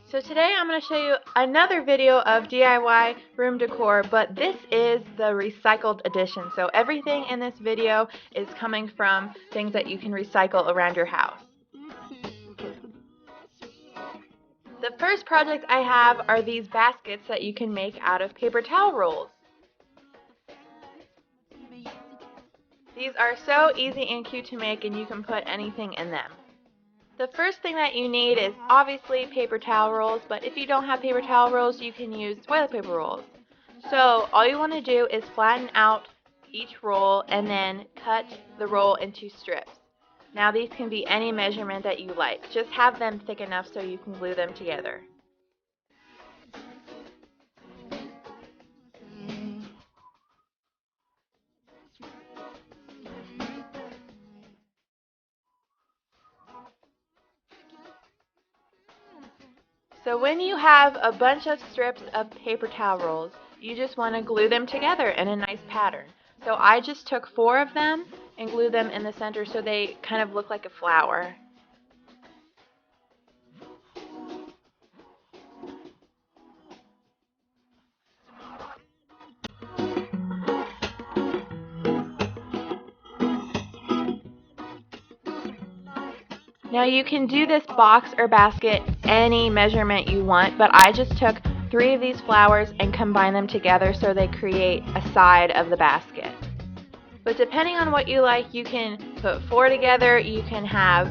So today I'm going to show you another video of DIY room decor, but this is the recycled edition. So everything in this video is coming from things that you can recycle around your house. The first project I have are these baskets that you can make out of paper towel rolls. These are so easy and cute to make, and you can put anything in them. The first thing that you need is obviously paper towel rolls, but if you don't have paper towel rolls, you can use toilet paper rolls. So all you want to do is flatten out each roll and then cut the roll into strips. Now these can be any measurement that you like. Just have them thick enough so you can glue them together. So when you have a bunch of strips of paper towel rolls, you just want to glue them together in a nice pattern. So I just took 4 of them and glued them in the center so they kind of look like a flower. Now you can do this box or basket any measurement you want, but I just took 3 of these flowers and combined them together so they create a side of the basket. But depending on what you like, you can put 4 together, you can have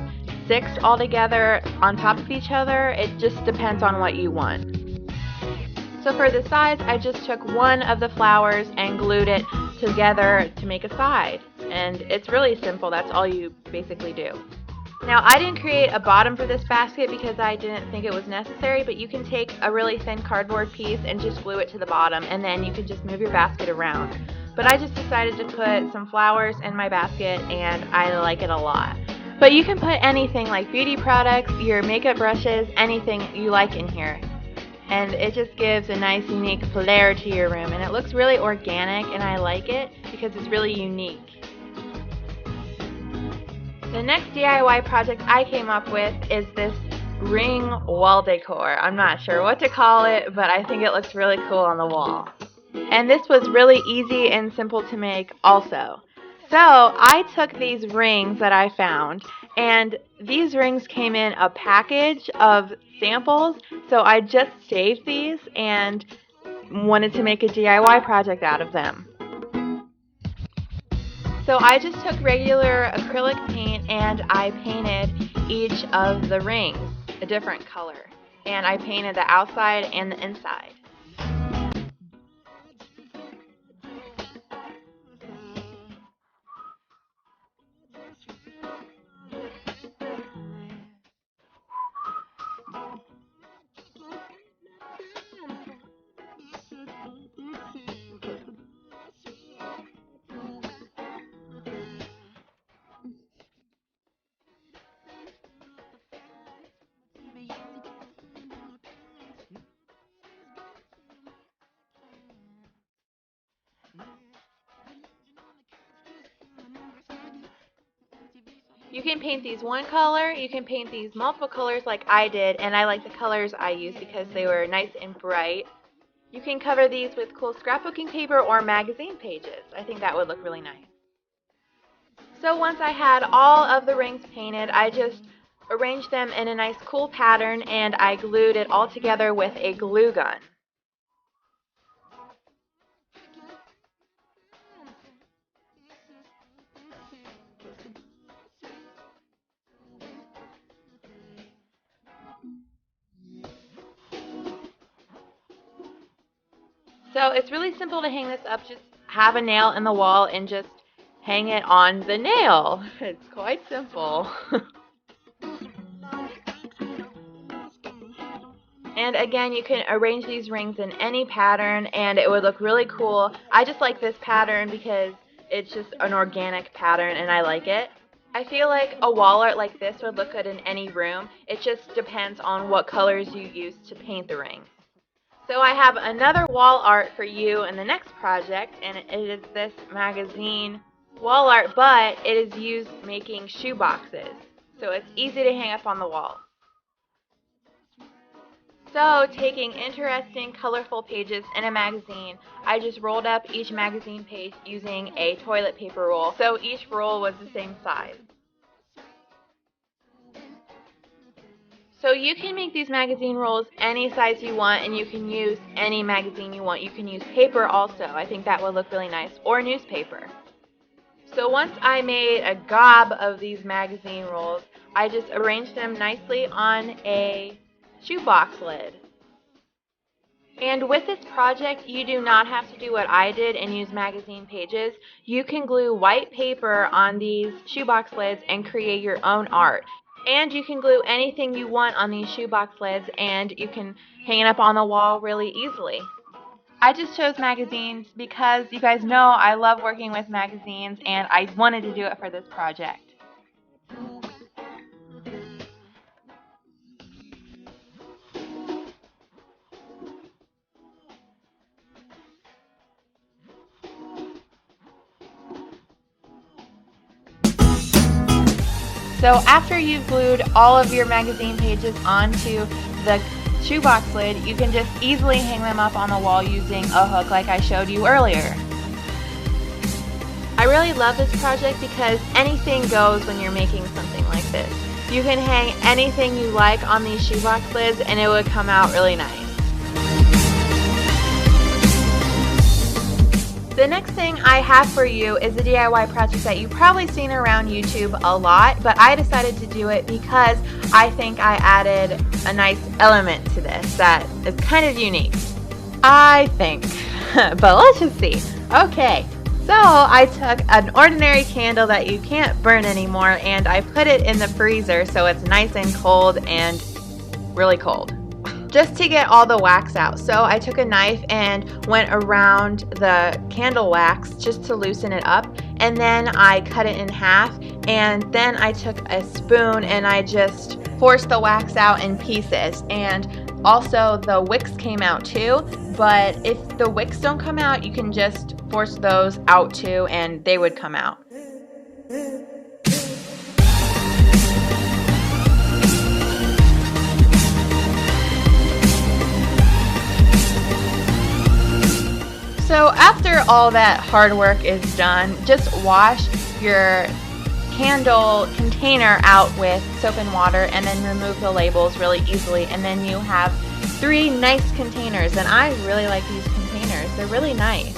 6 all together on top of each other. It just depends on what you want. So for the sides, I just took 1 of the flowers and glued it together to make a side. And it's really simple, that's all you basically do. Now I didn't create a bottom for this basket because I didn't think it was necessary, but you can take a really thin cardboard piece and just glue it to the bottom, and then you can just move your basket around. But I just decided to put some flowers in my basket and I like it a lot. But you can put anything like beauty products, your makeup brushes, anything you like in here. And it just gives a nice unique flair to your room, and it looks really organic, and I like it because it's really unique. The next DIY project I came up with is this ring wall decor. I'm not sure what to call it, but I think it looks really cool on the wall. And this was really easy and simple to make also. So I took these rings that I found, and these rings came in a package of samples, so I just saved these and wanted to make a DIY project out of them. So I just took regular acrylic paint and I painted each of the rings a different color. And I painted the outside and the inside. You can paint these one color, you can paint these multiple colors like I did, and I like the colors I used because they were nice and bright. You can cover these with cool scrapbooking paper or magazine pages. I think that would look really nice. So once I had all of the rings painted, I just arranged them in a nice cool pattern and I glued it all together with a glue gun. So it's really simple to hang this up. Just have a nail in the wall and just hang it on the nail. It's quite simple. And again, you can arrange these rings in any pattern and it would look really cool. I just like this pattern because it's just an organic pattern and I like it. I feel like a wall art like this would look good in any room. It just depends on what colors you use to paint the rings. So I have another wall art for you in the next project, and it is this magazine wall art, but it is used making shoe boxes. So it's easy to hang up on the wall. So, taking interesting, colorful pages in a magazine, I just rolled up each magazine page using a toilet paper roll, so each roll was the same size. So you can make these magazine rolls any size you want, and you can use any magazine you want. You can use paper also. I think that would look really nice, or newspaper. So once I made a gob of these magazine rolls, I just arranged them nicely on a shoebox lid. And with this project, you do not have to do what I did and use magazine pages. You can glue white paper on these shoebox lids and create your own art. And you can glue anything you want on these shoebox lids, and you can hang it up on the wall really easily. I just chose magazines because you guys know I love working with magazines, and I wanted to do it for this project. So after you've glued all of your magazine pages onto the shoebox lid, you can just easily hang them up on the wall using a hook like I showed you earlier. I really love this project because anything goes when you're making something like this. You can hang anything you like on these shoebox lids and it would come out really nice. The next thing I have for you is a DIY project that you've probably seen around YouTube a lot, but I decided to do it because I think I added a nice element to this that is kind of unique. I think, but let's just see. Okay, so I took an ordinary candle that you can't burn anymore and I put it in the freezer so it's nice and cold and really cold, just to get all the wax out. So I took a knife and went around the candle wax just to loosen it up, and then I cut it in half, and then I took a spoon and I just forced the wax out in pieces. And also the wicks came out too, but if the wicks don't come out, you can just force those out too and they would come out. So after all that hard work is done, just wash your candle container out with soap and water and then remove the labels really easily, and then you have 3 nice containers, and I really like these containers. They're really nice.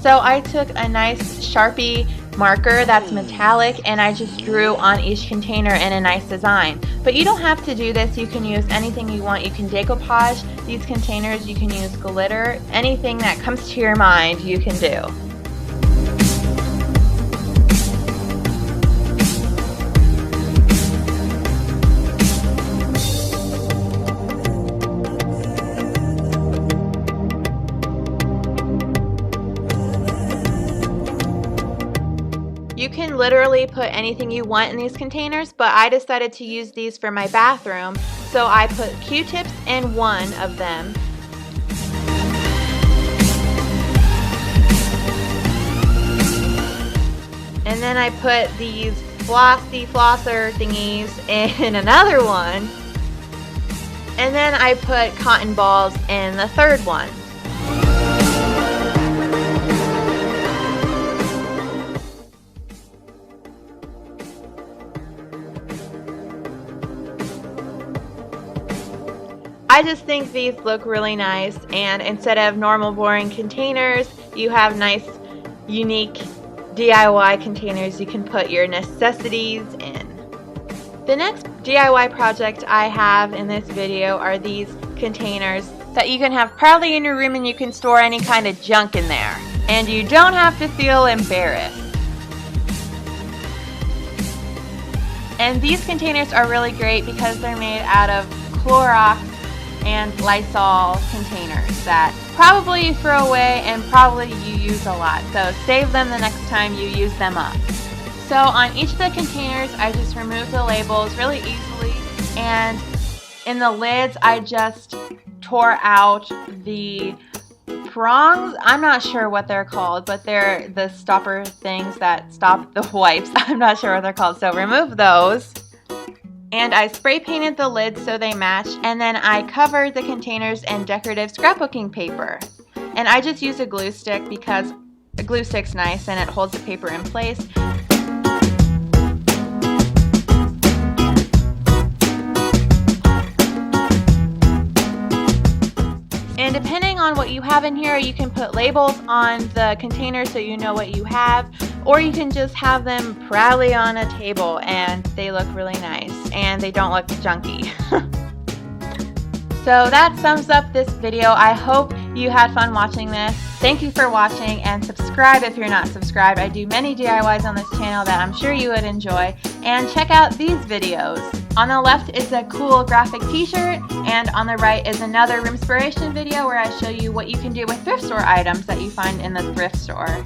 So I took a nice Sharpie marker that's metallic and I just drew on each container in a nice design. But you don't have to do this. You can use anything you want. You can decoupage these containers, you can use glitter, anything that comes to your mind you can do. You can literally put anything you want in these containers, but I decided to use these for my bathroom, so I put Q-tips in one of them. And then I put these flossy flosser thingies in another one. And then I put cotton balls in the third one. I just think these look really nice, and instead of normal boring containers, you have nice, unique DIY containers you can put your necessities in. The next DIY project I have in this video are these containers that you can have proudly in your room, and you can store any kind of junk in there, and you don't have to feel embarrassed. And these containers are really great because they're made out of Clorox and Lysol containers that probably you throw away and probably you use a lot. So save them the next time you use them up. So on each of the containers, I just remove the labels really easily, and in the lids, I just tore out the prongs. I'm not sure what they're called, but they're the stopper things that stop the wipes. I'm not sure what they're called, so remove those. And I spray painted the lids so they match, and then I covered the containers in decorative scrapbooking paper. And I just use a glue stick because a glue stick's nice and it holds the paper in place. And depending on what you have in here, you can put labels on the container so you know what you have, or you can just have them proudly on a table and they look really nice and they don't look junky. So that sums up this video. I hope you had fun watching this. Thank you for watching, and subscribe if you're not subscribed. I do many DIYs on this channel that I'm sure you would enjoy. And check out these videos. On the left is a cool graphic t-shirt, and on the right is another Roomspiration video where I show you what you can do with thrift store items that you find in the thrift store.